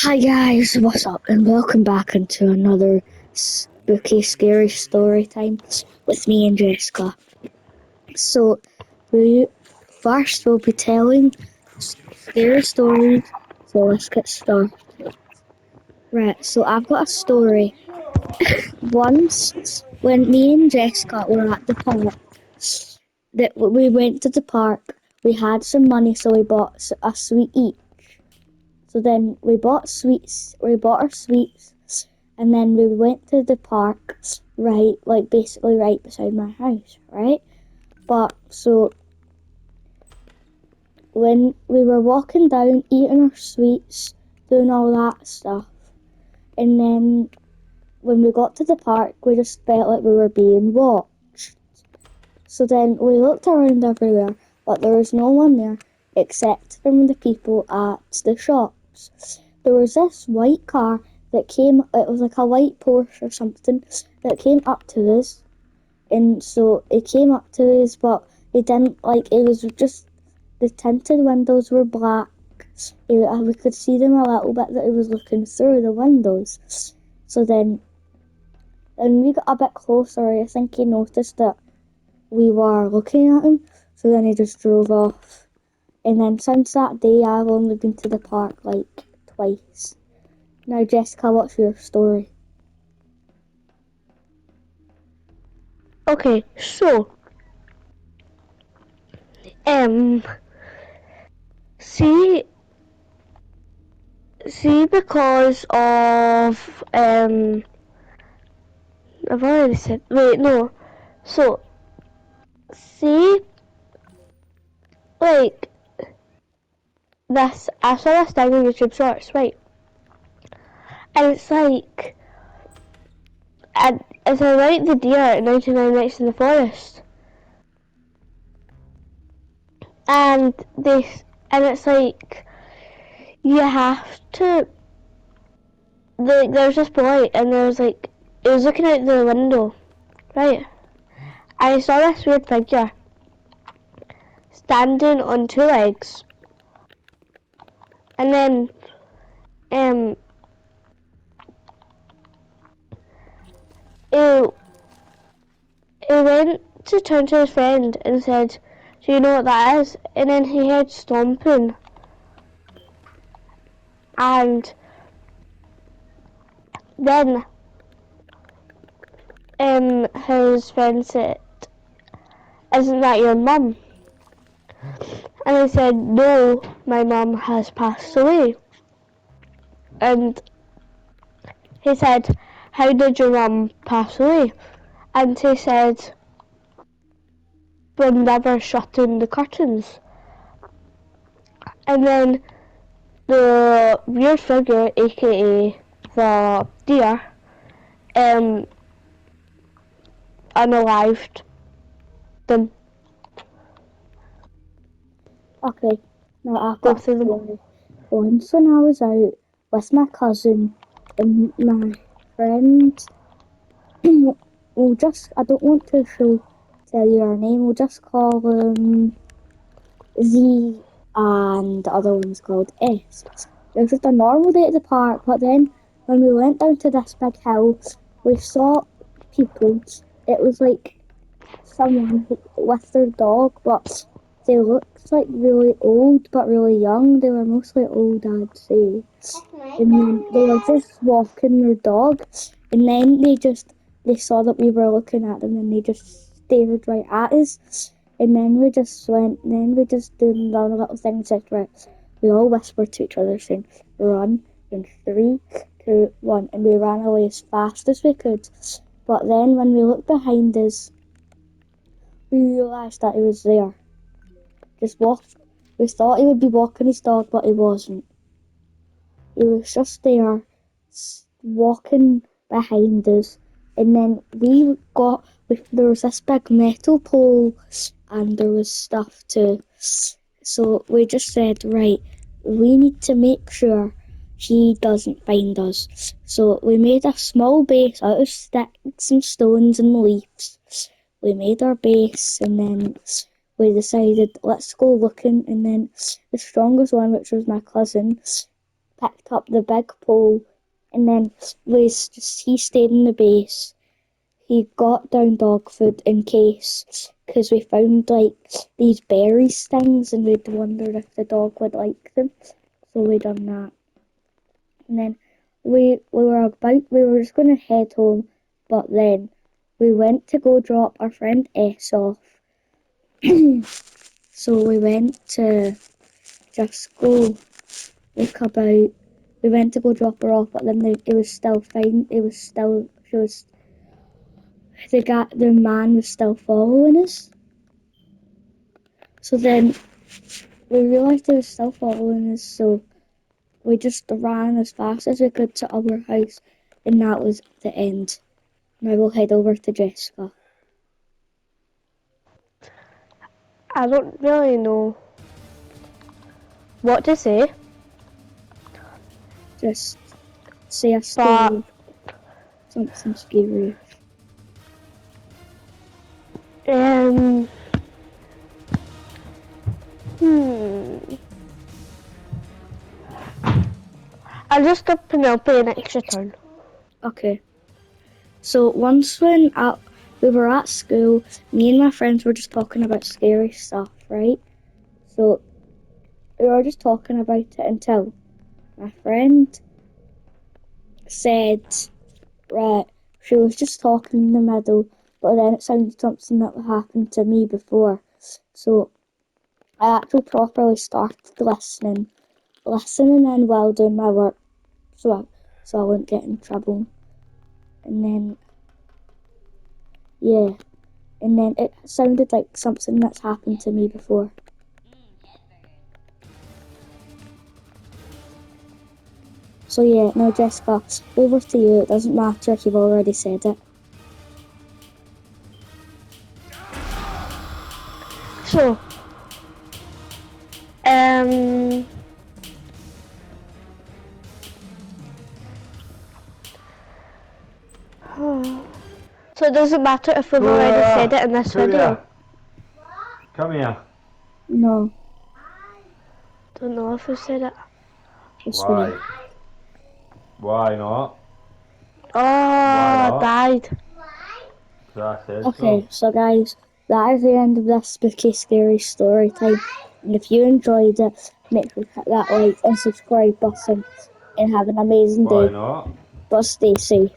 Hi guys, what's up? And welcome back into another spooky, scary story time with me and Jessica. So, we first will be telling scary stories. So let's get started. Right. So I've got a story. Once, when me and Jessica were at the park, that we went to the park, we had some money, so we bought a sweet each. So then we bought sweets. We bought our sweets. And then we went to the park, right, like basically right beside my house, right? But so when we were walking down, eating our sweets, doing all that stuff, and then when we got to the park, we just felt like we were being watched. So then we looked around everywhere, but there was no one there except from the people at the shops. There was this white car that came, it was like a white Porsche or something, that came up to us. And so it came up to us, but it didn't, like, it was just, the tinted windows were black. We could see them a little bit that it was looking through the windows. So then, when we got a bit closer, I think he noticed that we were looking at him, so then he just drove off. And then since that day, I've only been to the park like twice. Now, Jessica, what's your story? Okay, so um, see, because of I've already said. Wait, no. So, see, like this. I saw this thing on YouTube Shorts, right? And it's like, it's about the deer at 99 Nights in the Forest, and and it's like you have to. There's this boy, and he was looking out the window, right? And I saw this weird figure standing on two legs, and then um, he, he went to turn to his friend and said, "Do you know what that is?" And then he heard stomping, and then his friend said, "Isn't that your mum?" And he said, "No, my mum has passed away." And he said, "How did your mum pass away?" And he said, "From never shutting the curtains." And then the weird figure, aka the deer, um, unalived them, Okay, now I've got a both of them. story. Once when I was out with my cousin and my friend, I don't want to tell you our name, we'll just call them Z and the other one's called S. It was just a normal day at the park, but then when we went down to this big hill, we saw people. It was like someone with their dog, but they looked like really old but really young. They were mostly old, I'd say. And then they were just walking their dog, and then they saw that we were looking at them, and they just stared right at us. And then we just went. Then we just did another little thing. Said right. We all whispered to each other, saying "Run!" in three, two, one, and we ran away as fast as we could. But then when we looked behind us, we realised that he was there. Just walk. We thought he would be walking his dog, but he wasn't. He was just there, walking behind us. And then there was this big metal pole, and there was stuff too. So we just said, right, we need to make sure he doesn't find us. So we made a small base out of sticks and stones and leaves. We made our base, and then we decided, let's go looking. And then the strongest one, which was my cousin, picked up the big pole, and then he stayed in the base. He got down dog food in case, because we found like these berries things, and we'd wondered if the dog would like them. So we done that, and then we were just gonna head home, but then we went to go drop our friend S off. So we went to just go look about. We went to go drop her off, but then it was still fine. It was still she was the man was still following us. So then we realised he was still following us. So we just ran as fast as we could to our house, and that was the end. Now we'll head over to Jessica. I don't really know what to say, Just say a but story, something scary. um, hmm. I'll just give Penelope an extra turn. Okay. So once we were at school, me and my friends were just talking about scary stuff, right? So we were just talking about it until my friend said, right, she was just talking in the middle, but then it sounded something that happened to me before. So I actually properly started listening and while doing my work, so I wouldn't get in trouble. And then yeah, and then it sounded like something that's happened to me before. So yeah, no, Jessica, over to you. It doesn't matter if you've already said it. So, um, so it doesn't matter if we've already said it in this video. Come here. No, Don't know if we said it. this way. Why? Why not? Oh, not? died. Because I said Okay, so guys, that is the end of this spooky, scary story time. And if you enjoyed it, make sure to hit that like and subscribe button and have an amazing Why day. not? But stay safe.